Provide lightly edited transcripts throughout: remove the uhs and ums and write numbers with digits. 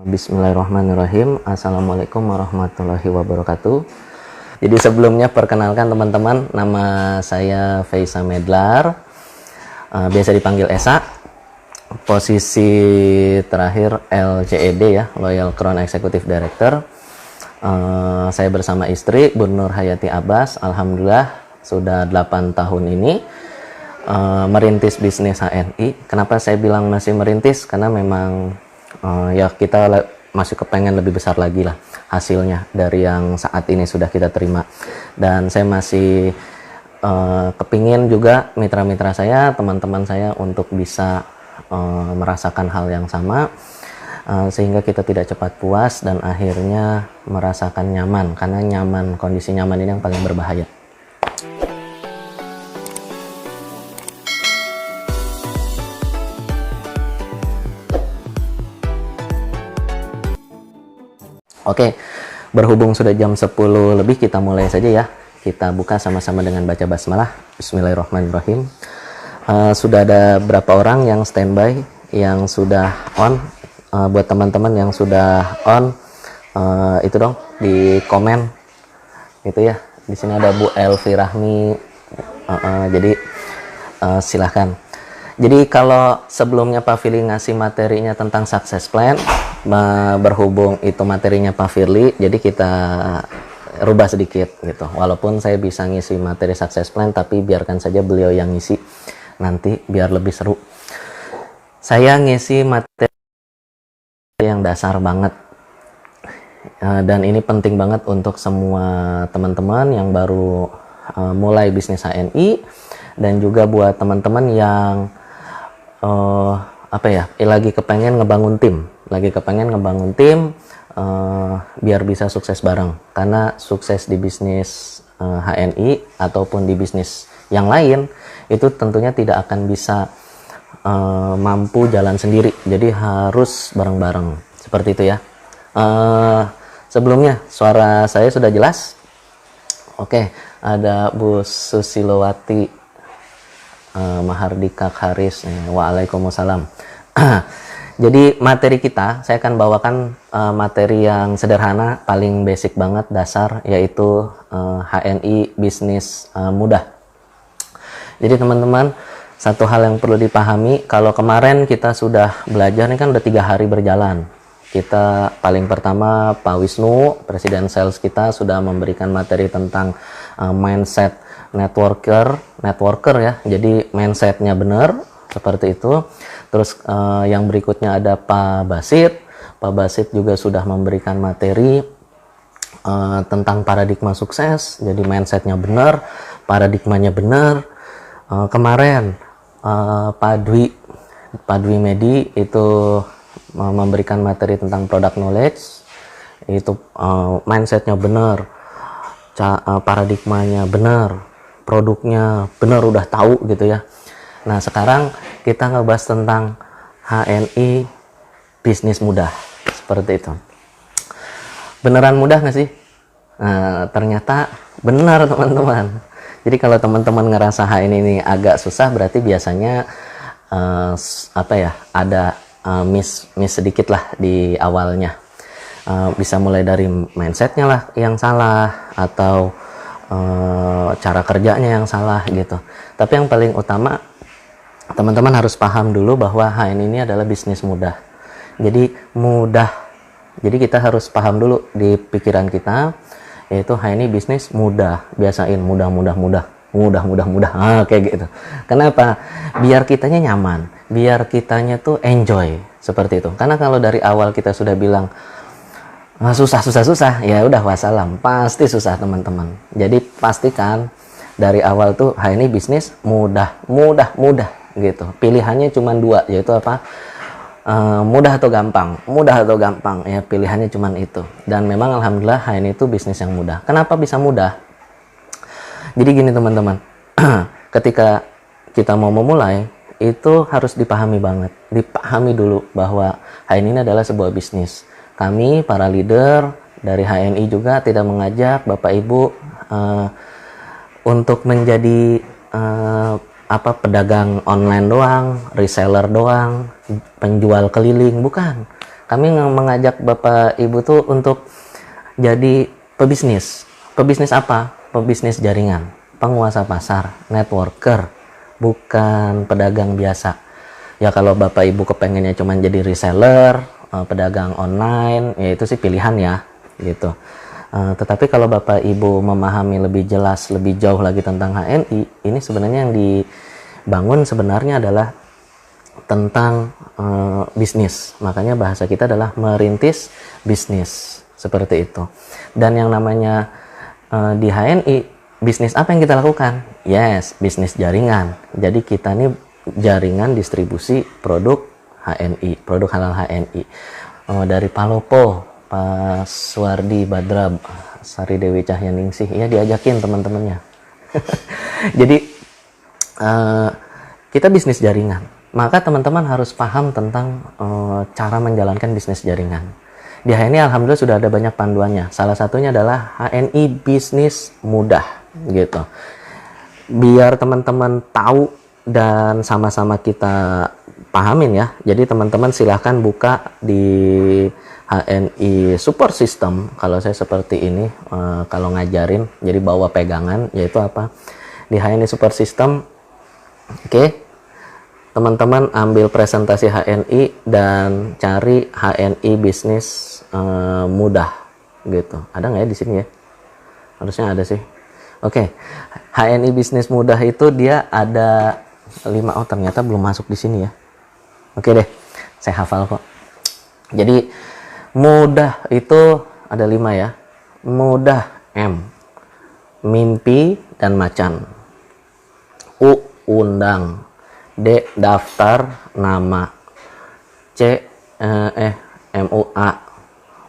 Bismillahirrahmanirrahim. Assalamualaikum warahmatullahi wabarakatuh. Jadi sebelumnya perkenalkan teman-teman, nama saya Faisa Medlar, biasa dipanggil Esa. Posisi terakhir LCED ya, Loyal Crown Executive Director. Saya bersama istri Bu Nur Hayati Abbas, alhamdulillah sudah 8 tahun ini merintis bisnis HNI. Kenapa saya bilang masih merintis? Karena memang ya kita masih kepengen lebih besar lagi lah hasilnya dari yang saat ini sudah kita terima. Dan saya masih kepingin juga mitra-mitra saya, teman-teman saya untuk bisa merasakan hal yang sama, sehingga kita tidak cepat puas dan akhirnya merasakan nyaman. Karena kondisi nyaman ini yang paling berbahaya. Oke, berhubung sudah jam 10 lebih, kita mulai saja ya. Kita buka sama-sama dengan baca basmalah. Bismillahirrahmanirrahim. Sudah ada berapa orang yang standby, yang sudah on? Buat teman-teman yang sudah on, itu dong di komen, gitu ya. Di sini ada Bu Elvi Rahmi. Jadi silahkan. Jadi kalau sebelumnya Pak Firly ngasih materinya tentang success plan, berhubung itu materinya Pak Firly, jadi kita rubah sedikit gitu. Walaupun saya bisa ngisi materi success plan, tapi biarkan saja beliau yang ngisi nanti biar lebih seru. Saya ngisi materi yang dasar banget, dan ini penting banget untuk semua teman-teman yang baru mulai bisnis HNI, dan juga buat teman-teman yang lagi kepengen ngebangun tim, biar bisa sukses bareng. Karena sukses di bisnis HNI ataupun di bisnis yang lain itu tentunya tidak akan bisa mampu jalan sendiri. Jadi harus bareng-bareng, seperti itu ya. Sebelumnya suara saya sudah jelas? Oke, ada Bu Susilowati Mahardika Haris. Waalaikumsalam. Jadi materi kita, saya akan bawakan materi yang sederhana, paling basic banget, dasar, yaitu HNI bisnis mudah. Jadi teman-teman, satu hal yang perlu dipahami, kalau kemarin kita sudah belajar, ini kan udah 3 hari berjalan. Kita paling pertama Pak Presiden Sales kita sudah memberikan materi tentang mindset networker ya. Jadi mindsetnya benar, seperti itu. Terus yang berikutnya ada Pak Basit. Pak Basit juga sudah memberikan materi tentang paradigma sukses. Jadi mindsetnya benar, paradigmanya benar. Kemarin Pak Dwi Medi itu memberikan materi tentang product knowledge. Itu mindsetnya benar, paradigmanya benar, produknya benar, udah tahu gitu ya. Nah sekarang kita ngebahas tentang HNI bisnis mudah, seperti itu. Beneran mudah nggak sih? Ternyata benar teman-teman. Jadi kalau teman-teman ngerasa HNI ini agak susah, berarti biasanya ada miss sedikit lah di awalnya. Bisa mulai dari mindsetnya lah yang salah, atau cara kerjanya yang salah gitu. Tapi yang paling utama, teman-teman harus paham dulu bahwa HNI ini adalah bisnis mudah. Jadi mudah. Jadi kita harus paham dulu di pikiran kita, yaitu HNI bisnis mudah. Biasain mudah. Kayak gitu. Kenapa? Biar kitanya nyaman, biar kitanya tuh enjoy, seperti itu. Karena kalau dari awal kita sudah bilang susah, ya udah wassalam, pasti susah teman-teman. Jadi pastikan dari awal tuh HNI bisnis mudah gitu. Pilihannya cuma 2, yaitu apa? Mudah atau gampang ya, pilihannya cuma itu. Dan memang alhamdulillah HNI itu bisnis yang mudah. Kenapa bisa mudah? Jadi gini teman-teman, ketika kita mau memulai, itu harus dipahami dulu bahwa HNI ini adalah sebuah bisnis. Kami para leader dari HNI juga tidak mengajak Bapak Ibu untuk menjadi pedagang online doang, reseller doang, penjual keliling, bukan. Kami mengajak Bapak Ibu tuh untuk jadi pebisnis. Pebisnis apa? Pebisnis jaringan, penguasa pasar, networker, bukan pedagang biasa. Ya kalau Bapak Ibu kepengennya cuma jadi reseller, pedagang online, ya itu sih pilihan ya, gitu. Tetapi kalau Bapak Ibu memahami lebih jelas, lebih jauh lagi tentang HNI, ini sebenarnya yang dibangun sebenarnya adalah tentang bisnis. Makanya bahasa kita adalah merintis bisnis, seperti itu. Dan yang namanya di HNI, bisnis apa yang kita lakukan? Yes, bisnis jaringan. Jadi kita nih jaringan distribusi produk HNI, produk halal HNI. Dari Palopo, Pak Suwardi Badra, Sari Dewi Cahyaningsih, ya diajakin teman-temannya. Jadi kita bisnis jaringan. Maka teman-teman harus paham tentang cara menjalankan bisnis jaringan. Di HNI alhamdulillah sudah ada banyak panduannya. Salah satunya adalah HNI bisnis mudah, gitu. Biar teman-teman tahu dan sama-sama kita pahamin ya. Jadi teman-teman silahkan buka di HNI Support System. Kalau saya seperti ini, kalau ngajarin, jadi bawa pegangan, yaitu apa? Di HNI Support System, oke. Teman-teman ambil presentasi HNI dan cari HNI bisnis mudah, gitu. Ada nggak ya di sini ya? Harusnya ada sih. Oke, HNI bisnis mudah itu dia ada 5. Oh ternyata belum masuk di sini ya. Oke deh, saya hafal kok. Jadi mudah itu ada 5 ya. Mudah M, mimpi dan macan. U, undang. D, daftar nama. C, MUA,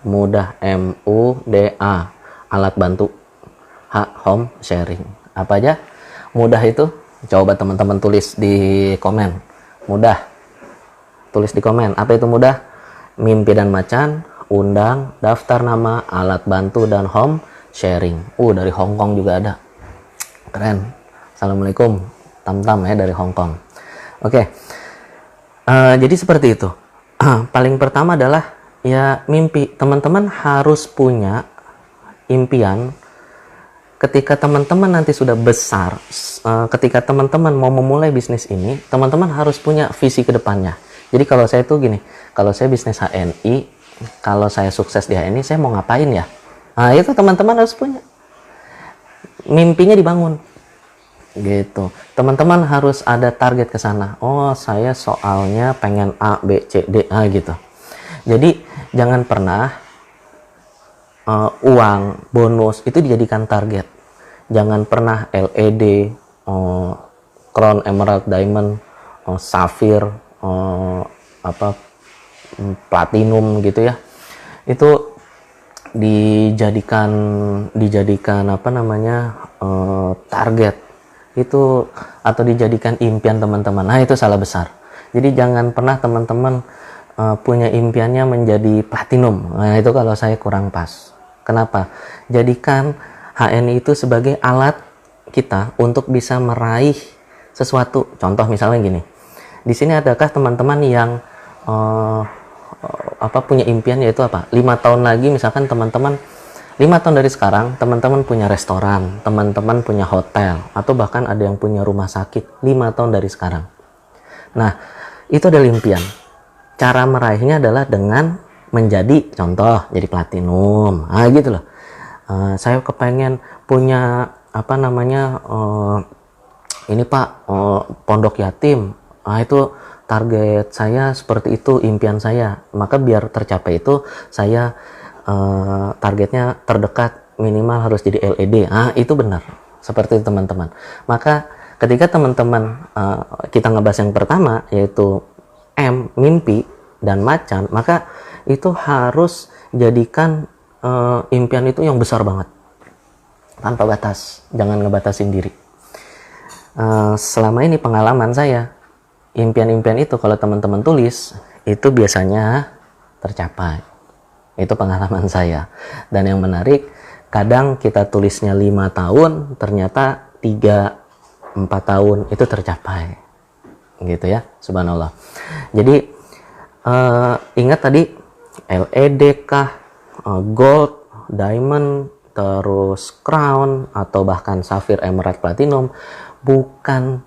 mudah, MUDA, alat bantu. H, home sharing. Apa aja mudah itu? Coba teman-teman tulis di komen. Mudah, tulis di komen. Apa itu mudah? Mimpi dan macan, undang, daftar nama, alat bantu, dan home sharing. Dari Hong Kong juga ada. Keren. Assalamualaikum. Tam-tam ya dari Hong Kong. Oke, jadi seperti itu. Paling pertama adalah ya mimpi. Teman-teman harus punya impian. Ketika teman-teman nanti sudah besar, ketika teman-teman mau memulai bisnis ini, teman-teman harus punya visi ke depannya. Jadi kalau saya tuh gini, kalau saya bisnis HNI, kalau saya sukses di HNI, saya mau ngapain ya? Nah itu teman-teman harus punya. Mimpinya dibangun. Gitu. Teman-teman harus ada target ke sana. Oh, saya soalnya pengen A, B, C, D, gitu. Jadi jangan pernah uang, bonus itu dijadikan target. Jangan pernah LED, crown, emerald, diamond, safir, platinum gitu ya. Itu dijadikan target itu atau dijadikan impian teman-teman. Nah itu salah besar. Jadi jangan pernah teman-teman punya impiannya menjadi platinum. Nah itu kalau saya kurang pas. Kenapa? Jadikan HNI itu sebagai alat kita untuk bisa meraih sesuatu. Contoh misalnya gini. Di sini adakah teman-teman yang punya impian yaitu apa? 5 tahun lagi misalkan teman-teman 5 tahun dari sekarang, teman-teman punya restoran, teman-teman punya hotel, atau bahkan ada yang punya rumah sakit 5 tahun dari sekarang. Nah, itu adalah impian. Cara meraihnya adalah dengan menjadi, contoh, jadi platinum. Nah, gitu loh. Saya kepengen punya, ini Pak, pondok yatim. Nah, itu target saya seperti itu, impian saya. Maka biar tercapai itu, saya targetnya terdekat minimal harus jadi LED. Itu benar seperti itu teman-teman. Maka ketika teman-teman kita ngebahas yang pertama yaitu M, mimpi dan macan, maka itu harus jadikan impian itu yang besar banget tanpa batas, jangan ngebatasin diri. Selama ini pengalaman saya, impian-impian itu kalau teman-teman tulis itu biasanya tercapai. Itu pengalaman saya. Dan yang menarik, kadang kita tulisnya 5 tahun, ternyata 3-4 tahun itu tercapai. Gitu ya, subhanallah. Jadi, ingat tadi, LED kah, gold, diamond, terus crown, atau bahkan safir, emerald, platinum. Bukan,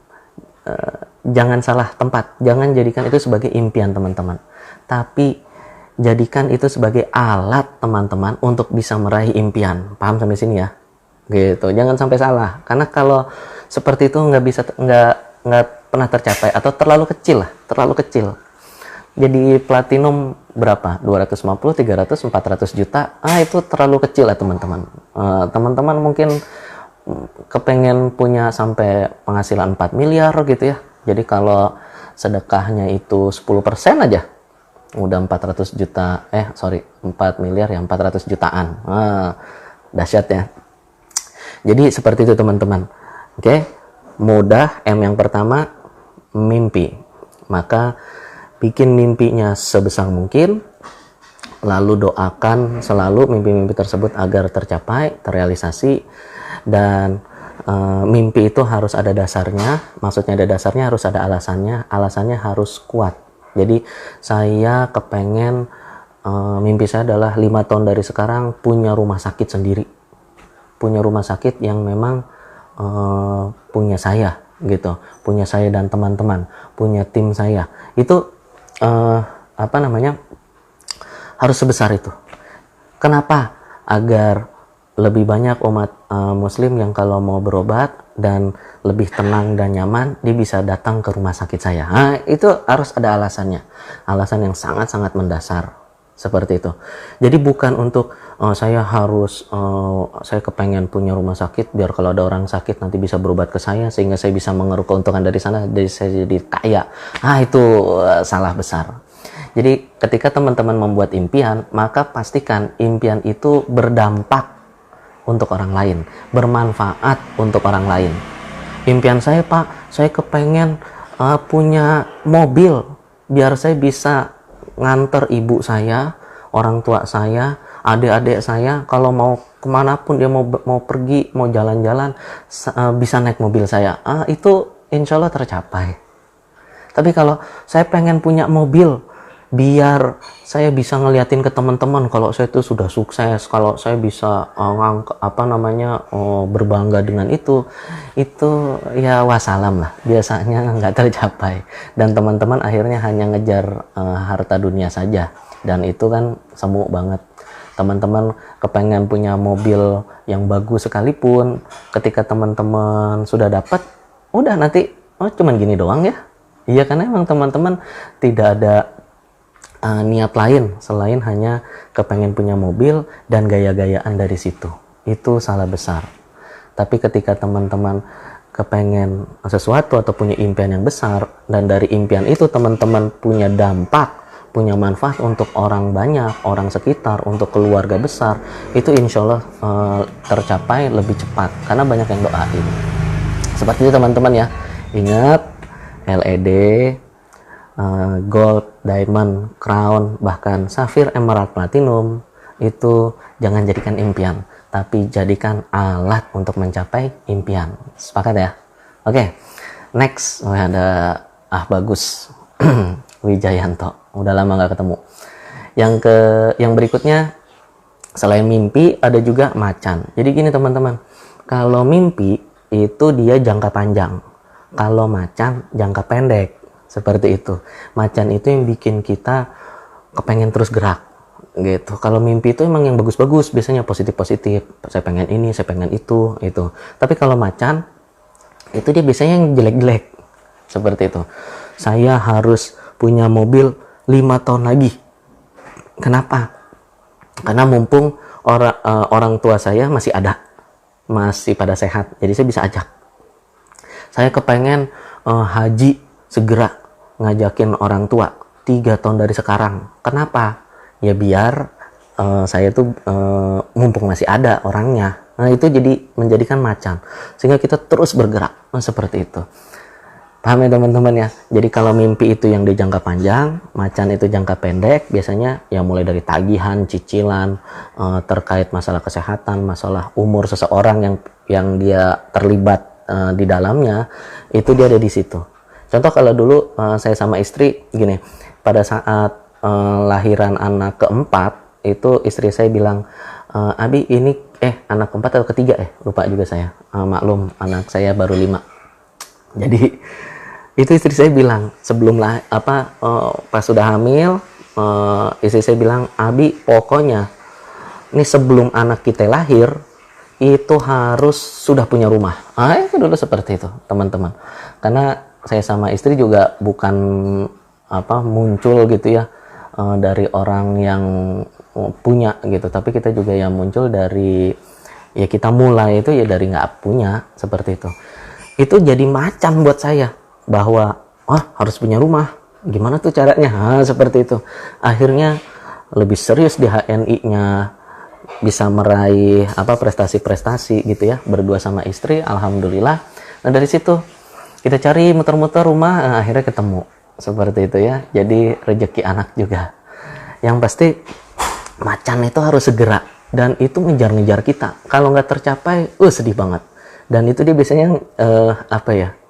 jangan salah tempat, jangan jadikan itu sebagai impian teman-teman, tapi jadikan itu sebagai alat teman-teman untuk bisa meraih impian. Paham sampai sini ya? Gitu, jangan sampai salah, karena kalau seperti itu nggak pernah tercapai atau terlalu kecil. Jadi platinum berapa? 250, 300, 400 juta. Itu terlalu kecil lah teman-teman. Teman-teman mungkin kepengen punya sampai penghasilan 4 miliar gitu ya. Jadi kalau sedekahnya itu 10% aja, udah 400 juta, 4 miliar ya, 400 jutaan. Dahsyat ya. Jadi seperti itu teman-teman. Oke, mudah. M yang pertama, mimpi. Maka bikin mimpinya sebesar mungkin, lalu doakan selalu mimpi-mimpi tersebut agar tercapai, terrealisasi. Dan mimpi itu harus ada dasarnya. Maksudnya ada dasarnya, harus ada alasannya harus kuat. Jadi saya kepengen, mimpi saya adalah 5 tahun dari sekarang punya rumah sakit sendiri, punya rumah sakit yang memang punya saya gitu, punya saya dan teman-teman, punya tim saya. Itu harus sebesar itu. Kenapa? Agar lebih banyak umat muslim yang kalau mau berobat dan lebih tenang dan nyaman, dia bisa datang ke rumah sakit saya. Itu harus ada alasannya, alasan yang sangat-sangat mendasar seperti itu. Jadi bukan untuk saya kepengen punya rumah sakit biar kalau ada orang sakit nanti bisa berobat ke saya sehingga saya bisa mengeruk keuntungan dari sana, jadi saya jadi kaya. Itu salah besar. Jadi ketika teman-teman membuat impian, maka pastikan impian itu berdampak untuk orang lain, bermanfaat untuk orang lain. Impian saya, Pak, saya kepengen punya mobil biar saya bisa nganter ibu saya, orang tua saya, adik-adik saya, kalau mau kemanapun dia mau pergi, mau jalan-jalan, bisa naik mobil saya. Itu insya Allah tercapai. Tapi kalau saya pengen punya mobil biar saya bisa ngeliatin ke teman-teman kalau saya itu sudah sukses, kalau saya bisa berbangga dengan itu ya wassalam lah, biasanya nggak tercapai dan teman-teman akhirnya hanya ngejar harta dunia saja, dan itu kan semu banget. Teman-teman kepengen punya mobil yang bagus sekalipun, ketika teman-teman sudah dapat, udah nanti cuman gini doang ya. Iya, karena emang teman-teman tidak ada niat lain selain hanya kepengen punya mobil dan gaya-gayaan dari situ. Itu salah besar. Tapi ketika teman-teman kepengen sesuatu atau punya impian yang besar, dan dari impian itu teman-teman punya dampak, punya manfaat untuk orang banyak, orang sekitar, untuk keluarga besar, itu insya Allah tercapai lebih cepat karena banyak yang doain. Seperti itu teman-teman ya. Ingat, LED, gold, diamond, crown, bahkan safir, emerald, platinum, itu jangan jadikan impian, tapi jadikan alat untuk mencapai impian. Sepakat ya? Oke, next. Ada bagus Wijayanto, udah lama nggak ketemu. Yang berikutnya, selain mimpi ada juga macan. Jadi gini teman-teman, kalau mimpi itu dia jangka panjang, kalau macan jangka pendek. Seperti itu. Macan itu yang bikin kita kepengen terus gerak gitu. Kalau mimpi itu emang yang bagus-bagus, biasanya positif-positif. Saya pengen ini, saya pengen itu. Tapi kalau macan itu dia biasanya yang jelek-jelek. Seperti itu. Saya harus punya mobil 5 tahun lagi. Kenapa? Karena mumpung orang tua saya masih ada, masih pada sehat, jadi saya bisa ajak. Saya kepengen haji segera ngajakin orang tua 3 tahun dari sekarang. Kenapa? Ya biar saya tuh mumpung masih ada orangnya. Itu jadi menjadikan macan sehingga kita terus bergerak. Seperti itu. Paham ya teman-teman ya? Jadi kalau mimpi itu yang di jangka panjang, macan itu jangka pendek, biasanya ya mulai dari tagihan, cicilan, terkait masalah kesehatan, masalah umur seseorang yang dia terlibat di dalamnya, itu dia ada di situ. Contoh kalau dulu saya sama istri gini, pada saat lahiran anak keempat, itu istri saya bilang, Abi ini anak keempat atau ketiga lupa juga saya, maklum anak saya baru 5. Jadi itu istri saya bilang sebelum pas sudah hamil, istri saya bilang, Abi pokoknya ini sebelum anak kita lahir itu harus sudah punya rumah. Itu dulu seperti itu teman-teman, karena saya sama istri juga bukan muncul gitu ya dari orang yang punya gitu, tapi kita juga yang muncul dari ya kita mulai itu ya dari nggak punya, seperti itu. Itu jadi macan buat saya bahwa harus punya rumah, gimana tuh caranya, seperti itu. Akhirnya lebih serius di HNI-nya, bisa meraih prestasi-prestasi gitu ya, berdua sama istri, alhamdulillah. Nah dari situ kita cari muter-muter rumah, akhirnya ketemu, seperti itu ya. Jadi rezeki anak juga. Yang pasti macan itu harus segera, dan itu ngejar-ngejar kita. Kalau nggak tercapai, sedih banget. Dan itu dia biasanya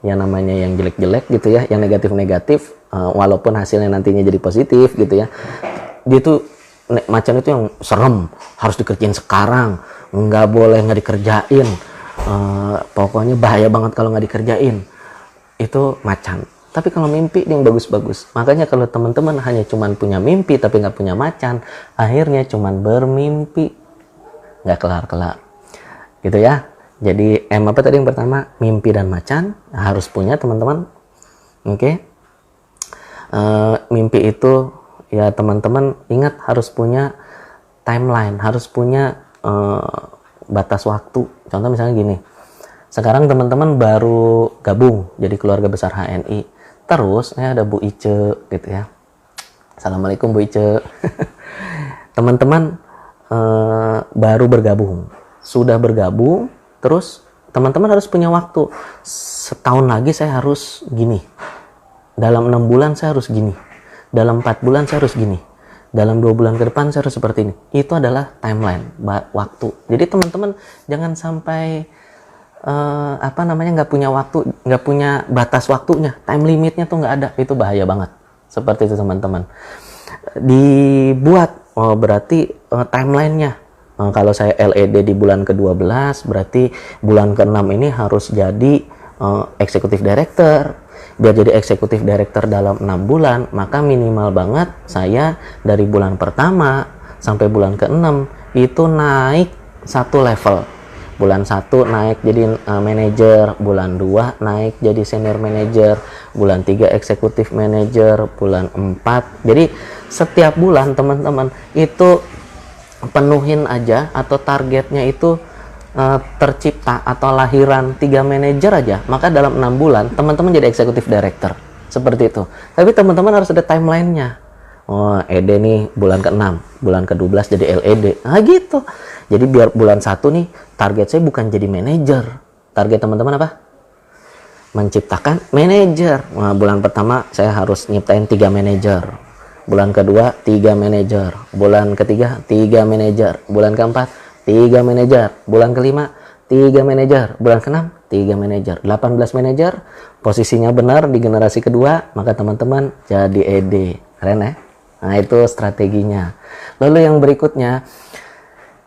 yang namanya yang jelek-jelek gitu ya, yang negatif-negatif, walaupun hasilnya nantinya jadi positif gitu ya. Dia tuh macan itu yang serem, harus dikerjain sekarang, nggak boleh nggak dikerjain, pokoknya bahaya banget kalau nggak dikerjain. Itu macan. Tapi kalau mimpi dia yang bagus-bagus. Makanya kalau teman-teman hanya cuman punya mimpi tapi nggak punya macan, akhirnya cuman bermimpi, nggak kelar-kelar gitu ya. Jadi tadi yang pertama, mimpi dan macan harus punya teman-teman. Oke. Mimpi itu ya teman-teman ingat harus punya timeline, harus punya batas waktu. Contoh misalnya gini, sekarang teman-teman baru gabung jadi keluarga besar HNI, terus ada Bu Ice gitu ya. Assalamualaikum Bu Ice. Teman-teman baru bergabung, sudah bergabung, terus teman-teman harus punya waktu. Setahun lagi saya harus gini, dalam 6 bulan saya harus gini, dalam 4 bulan saya harus gini, dalam 2 bulan ke depan saya harus seperti ini. Itu adalah timeline, waktu. Jadi teman-teman jangan sampai nggak punya waktu, nggak punya batas waktunya, time limitnya tuh nggak ada. Itu bahaya banget. Seperti itu teman-teman. Dibuat berarti timelinenya. Kalau saya LED di bulan ke-12, berarti bulan ke-6 ini harus jadi eksekutif director. Biar jadi eksekutif director dalam 6 bulan, maka minimal banget saya dari bulan pertama sampai bulan ke-6 itu naik 1 level. Bulan 1 naik jadi manajer, bulan 2 naik jadi senior manager, bulan 3 eksekutif manager, bulan 4. Jadi setiap bulan teman-teman itu penuhin aja, atau targetnya itu tercipta atau lahiran 3 manajer aja, maka dalam 6 bulan teman-teman jadi eksekutif director, seperti itu. Tapi teman-teman harus ada timelinenya. ED nih bulan ke-6, bulan ke-12 jadi LED, gitu. Jadi biar bulan 1 nih target saya bukan jadi manajer, target teman-teman apa? Menciptakan manajer. Bulan pertama saya harus nyiptain 3 manajer, bulan kedua 3 manajer, bulan ketiga 3 manajer, bulan keempat 3 manajer, bulan kelima 3 manajer, bulan keenam 3 manajer, 18 manajer. Posisinya benar di generasi kedua, maka teman-teman jadi ED. Keren ya? Nah itu strateginya. Lalu yang berikutnya,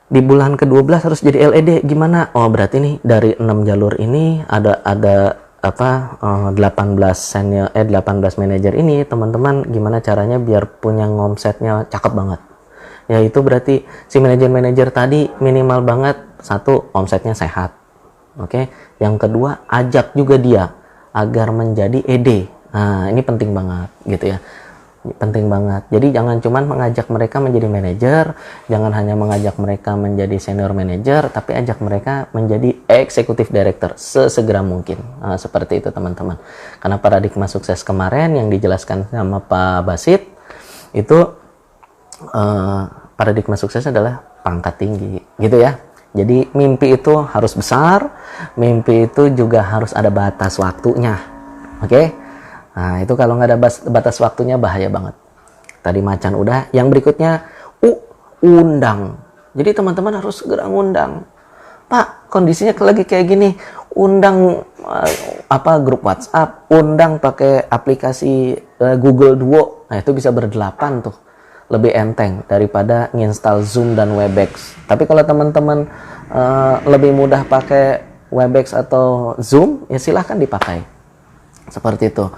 di bulan ke-12 harus jadi LED. Gimana? Berarti nih dari 6 jalur ini ada 18 senior 18 manajer ini, teman-teman gimana caranya biar punya ngomsetnya cakep banget. Ya itu berarti si manajer-manajer tadi minimal banget 1 omsetnya sehat. Oke. Yang kedua, ajak juga dia agar menjadi ED. Nah, ini penting banget gitu ya. Penting banget. Jadi jangan cuman mengajak mereka menjadi manajer, jangan hanya mengajak mereka menjadi senior manager, tapi ajak mereka menjadi eksekutif director sesegera mungkin. Nah, seperti itu teman-teman. Karena paradigma sukses kemarin yang dijelaskan sama Pak Basit itu paradigma sukses adalah pangkat tinggi gitu ya. Jadi mimpi itu harus besar, mimpi itu juga harus ada batas waktunya. Oke? Nah itu kalau nggak ada batas waktunya bahaya banget. Tadi macan udah, yang berikutnya undang. Jadi teman-teman harus segera ngundang. Pak, kondisinya lagi kayak gini, undang grup WhatsApp, undang pakai aplikasi Google Duo. Nah itu bisa berdelapan tuh. lebih enteng daripada nginstal Zoom dan Webex. Tapi kalau teman-teman lebih mudah pakai Webex atau Zoom, ya silahkan dipakai. Seperti itu.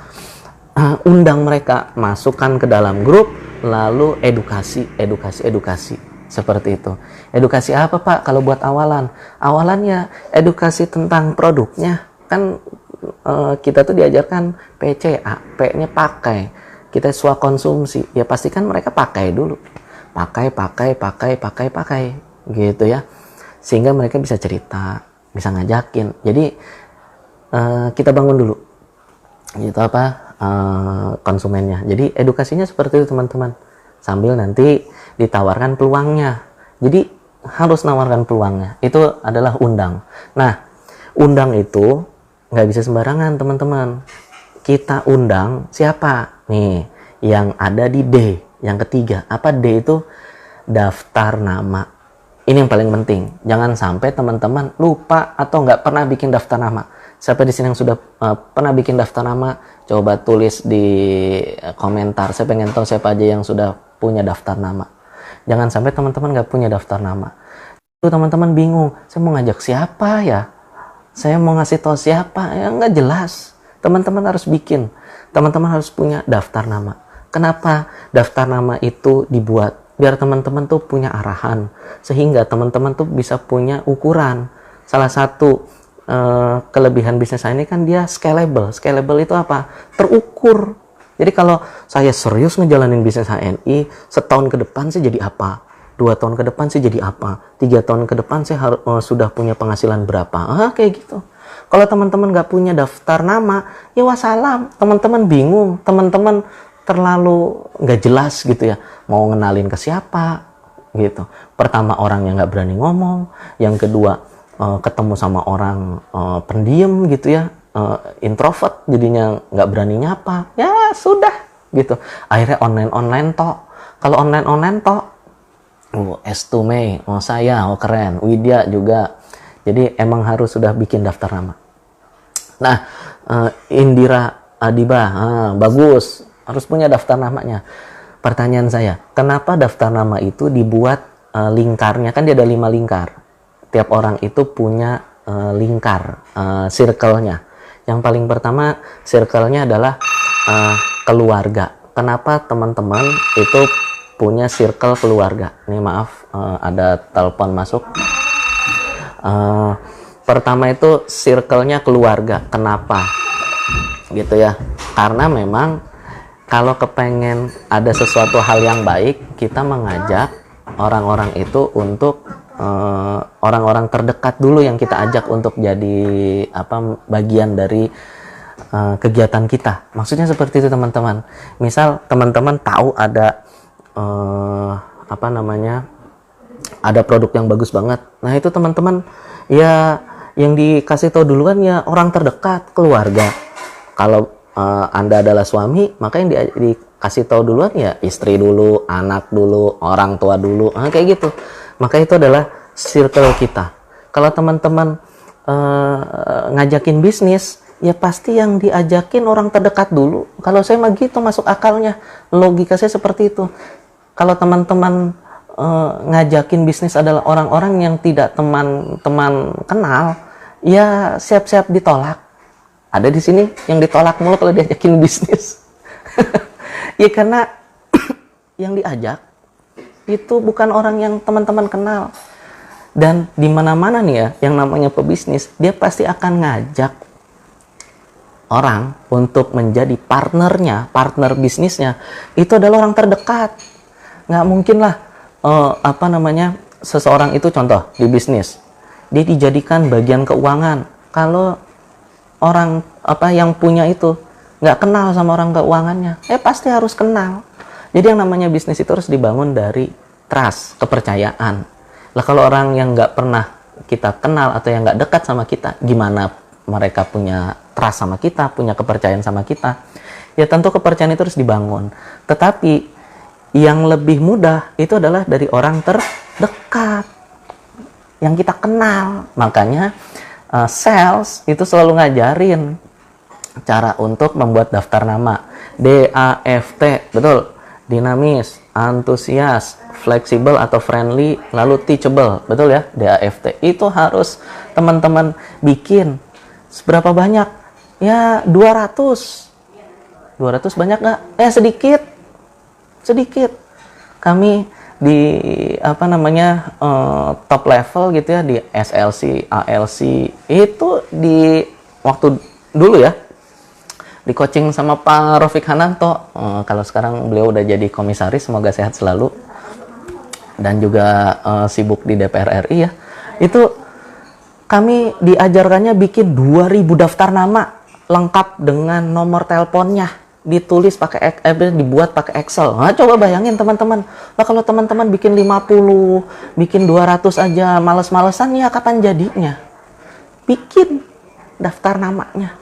Undang mereka, masukkan ke dalam grup, lalu edukasi. Seperti itu. Edukasi apa Pak kalau buat awalan? Awalannya edukasi tentang produknya. Kan kita tuh diajarkan PCA, P-nya pakai. Kita swakonsumsi. Ya pastikan mereka pakai dulu. Pakai. Gitu ya. Sehingga mereka bisa cerita, bisa ngajakin. Jadi kita bangun dulu. Gitu apa? Konsumennya. Jadi edukasinya seperti itu teman-teman. Sambil nanti ditawarkan peluangnya. Jadi harus nawarkan peluangnya. Itu adalah undang. Nah, undang itu nggak bisa sembarangan teman-teman. Kita undang siapa? Nih, yang ada di D. Yang ketiga. Apa D itu? Daftar nama. Ini yang paling penting. Jangan sampai teman-teman lupa atau nggak pernah bikin daftar nama. Siapa di sini yang sudah pernah bikin daftar nama? Coba tulis di komentar. Saya pengen tahu siapa aja yang sudah punya daftar nama. Jangan sampai teman-teman nggak punya daftar nama. Itu teman-teman bingung. Saya mau ngajak siapa ya? Saya mau ngasih tahu siapa? Ya nggak jelas. Teman-teman harus bikin. Teman-teman harus punya daftar nama. Kenapa daftar nama itu dibuat? Biar teman-teman tuh punya arahan. Sehingga teman-teman tuh bisa punya ukuran. Salah satu kelebihan bisnis saya ini kan dia scalable. Scalable itu apa? Terukur. Jadi kalau saya serius ngejalanin bisnis HNI, setahun ke depan saya jadi apa? 2 tahun ke depan saya jadi apa? 3 tahun ke depan saya sudah punya penghasilan berapa? Kayak gitu. Kalau teman-teman nggak punya daftar nama, ya wassalam. Teman-teman bingung, teman-teman terlalu nggak jelas gitu ya. Mau ngenalin ke siapa gitu. Pertama orang yang nggak berani ngomong, yang kedua ketemu sama orang pendiam gitu ya. Introvert jadinya nggak berani nyapa, ya sudah gitu. Akhirnya online toh. Kalau online toh, S2 Mei, saya, keren, Widya juga. Jadi emang harus sudah bikin daftar nama. Nah, Indira Adiba, bagus, harus punya daftar namanya. Pertanyaan saya, kenapa daftar nama itu dibuat lingkarnya? Kan dia ada 5 lingkar. Tiap orang itu punya lingkar, circle-nya. Yang paling pertama, circle-nya adalah keluarga. Kenapa teman-teman itu punya circle keluarga? Ini maaf, ada telepon masuk. Pertama itu circle-nya keluarga. Kenapa? Gitu ya. Karena memang kalau kepengen ada sesuatu hal yang baik, kita mengajak orang-orang itu untuk orang-orang terdekat dulu yang kita ajak untuk jadi bagian dari kegiatan kita. Maksudnya seperti itu teman-teman. Misal teman-teman tahu ada ada produk yang bagus banget. Nah itu teman-teman ya yang dikasih tahu duluan ya orang terdekat, keluarga. Kalau Anda adalah suami, maka yang dikasih tahu duluan ya istri dulu, anak dulu, orang tua dulu, kayak gitu. Maka itu adalah circle kita. Kalau teman-teman ngajakin bisnis, ya pasti yang diajakin orang terdekat dulu. Kalau saya mah gitu masuk akalnya. Logika saya seperti itu. Kalau teman-teman ngajakin bisnis adalah orang-orang yang tidak teman-teman kenal, ya siap-siap ditolak. Ada di sini yang ditolak mulu kalau diajakin bisnis. Ya karena yang diajak itu bukan orang yang teman-teman kenal. Dan di mana-mana nih ya, yang namanya pebisnis, dia pasti akan ngajak orang untuk menjadi partnernya, partner bisnisnya. Itu adalah orang terdekat. Nggak mungkin lah, seseorang itu contoh di bisnis, dia dijadikan bagian keuangan. Kalau orang yang punya itu nggak kenal sama orang keuangannya, pasti harus kenal. Jadi yang namanya bisnis itu harus dibangun dari trust, kepercayaan. Lah kalau orang yang nggak pernah kita kenal atau yang nggak dekat sama kita, gimana mereka punya trust sama kita, punya kepercayaan sama kita? Ya tentu kepercayaan itu harus dibangun. Tetapi yang lebih mudah itu adalah dari orang terdekat yang kita kenal. Makanya sales itu selalu ngajarin cara untuk membuat daftar nama. DAFT, betul. Dinamis, antusias, fleksibel atau friendly, lalu teachable, betul ya, DAFT. Itu harus teman-teman bikin. Seberapa banyak? Ya 200 banyak nggak? Sedikit. Kami di top level gitu ya, di SLC, ALC, itu di waktu dulu ya, di coaching sama Pak Rafiq Hananto. Kalau sekarang beliau udah jadi komisaris, semoga sehat selalu, dan juga sibuk di DPR RI ya. Itu kami diajarkannya bikin 2000 daftar nama lengkap dengan nomor teleponnya, ditulis pakai dibuat pakai Excel. Nah, coba bayangin teman-teman. Nah, kalau teman-teman bikin 50, bikin 200 aja males-malesan, ya kapan jadinya? Bikin daftar namanya.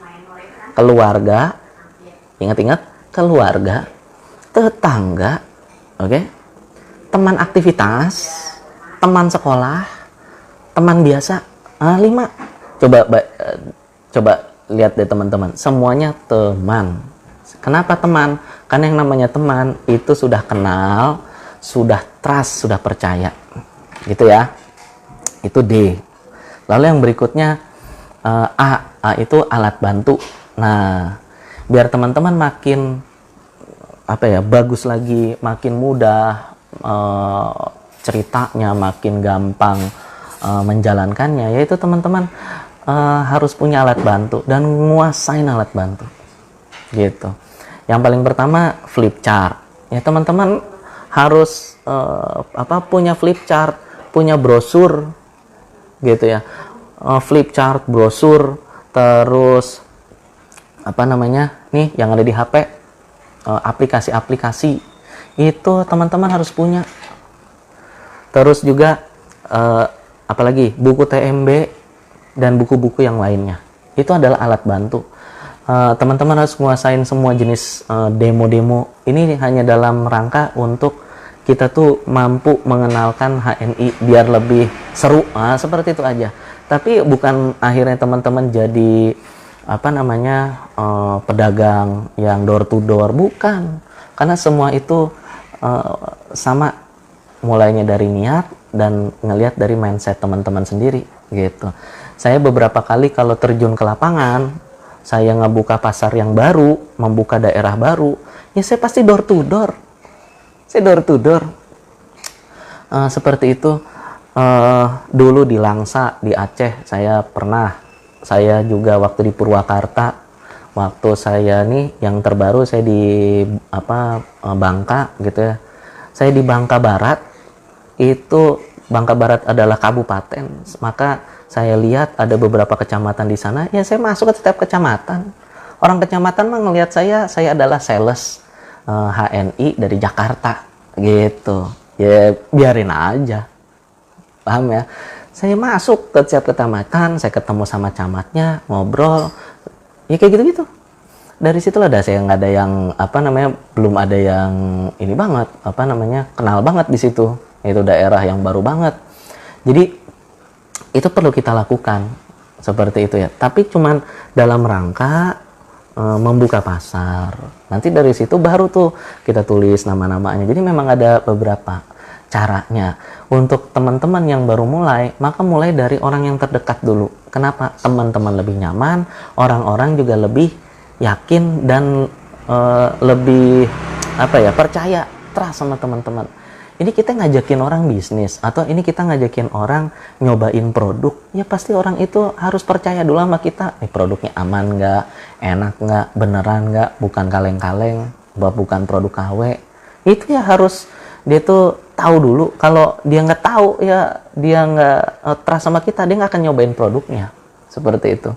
Keluarga, ingat-ingat, keluarga, tetangga, oke? Teman aktivitas, teman sekolah, teman biasa, 5. Coba lihat deh teman-teman, semuanya teman. Kenapa teman? Karena yang namanya teman itu sudah kenal, sudah trust, sudah percaya, gitu ya. Itu D. Lalu yang berikutnya A itu alat bantu. Nah, biar teman-teman makin bagus lagi, makin mudah ceritanya, makin gampang menjalankannya, yaitu teman-teman harus punya alat bantu dan nguasain alat bantu, gitu. Yang paling pertama flip chart. Ya teman-teman harus punya flip chart, punya brosur, gitu ya. Flip chart, brosur, terus nih yang ada di HP, aplikasi-aplikasi itu teman-teman harus punya. Terus juga apalagi buku TMB dan buku-buku yang lainnya, itu adalah alat bantu. Teman-teman harus menguasain semua jenis demo-demo ini hanya dalam rangka untuk kita tuh mampu mengenalkan HNI biar lebih seru, seperti itu aja. Tapi bukan akhirnya teman-teman jadi pedagang yang door to door, bukan. Karena semua itu sama, mulainya dari niat dan ngelihat dari mindset teman-teman sendiri, gitu. Saya beberapa kali kalau terjun ke lapangan, saya ngebuka pasar yang baru, membuka daerah baru, ya saya pasti door to door. Saya door to door. Seperti itu. Dulu di Langsa, di Aceh, saya juga waktu di Purwakarta, waktu saya nih yang terbaru saya di Bangka, gitu ya. Saya di Bangka Barat, itu Bangka Barat adalah kabupaten, maka saya lihat ada beberapa kecamatan di sana, ya saya masuk ke setiap kecamatan. Orang kecamatan mah ngelihat saya adalah sales HNI dari Jakarta, gitu. Ya biarin aja, paham ya. Saya masuk ke setiap kecamatan, saya ketemu sama camatnya, ngobrol, ya kayak gitu-gitu. Dari situ lah saya nggak ada yang belum ada yang ini banget, kenal banget di situ. Itu daerah yang baru banget. Jadi itu perlu kita lakukan seperti itu ya. Tapi cuman dalam rangka membuka pasar. Nanti dari situ baru tuh kita tulis nama-namanya. Jadi memang ada beberapa caranya. Untuk teman-teman yang baru mulai, maka mulai dari orang yang terdekat dulu. Kenapa? Teman-teman lebih nyaman, orang-orang juga lebih yakin dan lebih percaya, trust sama teman-teman. Ini kita ngajakin orang bisnis, atau ini kita ngajakin orang nyobain produk, ya pasti orang itu harus percaya dulu sama kita. Produknya aman nggak, enak nggak, beneran nggak, bukan kaleng-kaleng, bukan produk KW. Itu ya harus dia tuh tahu dulu. Kalau dia nggak tahu, ya dia nggak trust sama kita, dia nggak akan nyobain produknya. Seperti itu.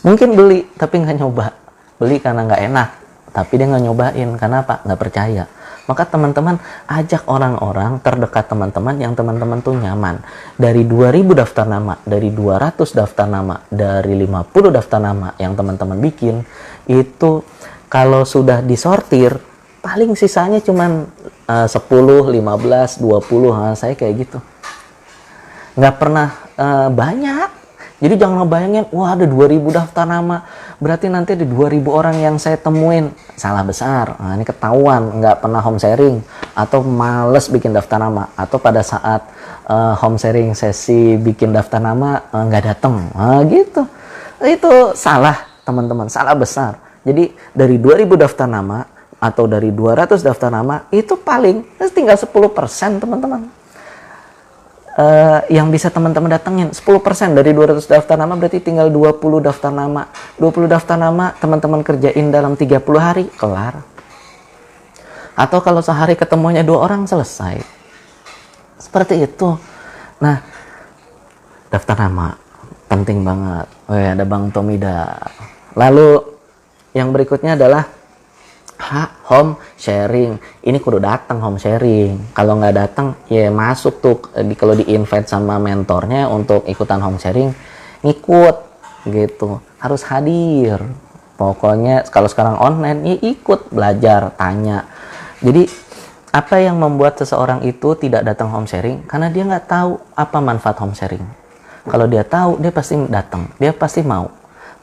Mungkin beli tapi nggak nyoba, beli karena nggak enak, tapi dia nggak nyobain karena apa? Nggak percaya. Maka teman-teman ajak orang-orang terdekat teman-teman yang teman-teman tuh nyaman. Dari 2000 daftar nama, dari 200 daftar nama, dari 50 daftar nama yang teman-teman bikin, itu kalau sudah disortir, paling sisanya cuman 10, 15, 20, saya kayak gitu. Nggak pernah banyak. Jadi jangan ngebayangin, wah ada 2000 daftar nama, berarti nanti ada 2000 orang yang saya temuin. Salah besar. Nah, ini ketahuan nggak pernah home sharing atau males bikin daftar nama, atau pada saat home sharing sesi bikin daftar nama nggak datang. Nah, gitu. Itu salah, teman-teman, salah besar. Jadi dari 2000 daftar nama atau dari 200 daftar nama itu paling tinggal 10%, teman-teman. Yang bisa teman-teman datengin 10% dari 200 daftar nama, berarti tinggal 20 daftar nama. 20 daftar nama teman-teman kerjain dalam 30 hari, kelar. Atau kalau sehari ketemunya 2 orang, selesai. Seperti itu. Nah, daftar nama penting banget. Ada Bang Tomida. Lalu yang berikutnya adalah home sharing. Ini kudu datang home sharing. Kalau nggak datang, ya masuk tuh kalau di invite sama mentornya untuk ikutan home sharing, ngikut gitu. Harus hadir. Pokoknya kalau sekarang online, ya ikut belajar, tanya. Jadi apa yang membuat seseorang itu tidak datang home sharing? Karena dia nggak tahu apa manfaat home sharing. Kalau dia tahu, dia pasti datang, dia pasti mau.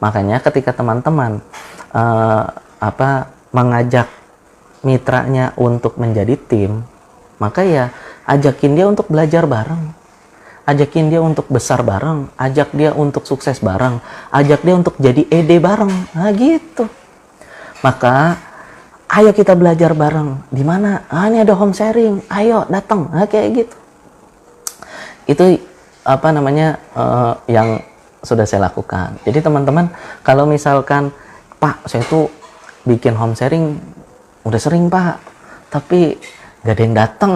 Makanya ketika teman-teman mengajak mitranya untuk menjadi tim, maka ya ajakin dia untuk belajar bareng, ajakin dia untuk besar bareng, ajak dia untuk sukses bareng, ajak dia untuk jadi ED bareng. Nah gitu. Maka ayo kita belajar bareng. Di mana? Ini ada home sharing, ayo datang. Nah kayak gitu. Itu yang sudah saya lakukan. Jadi teman-teman, kalau misalkan Pak, saya tuh bikin home sharing udah sering Pak, tapi gak ada yang datang.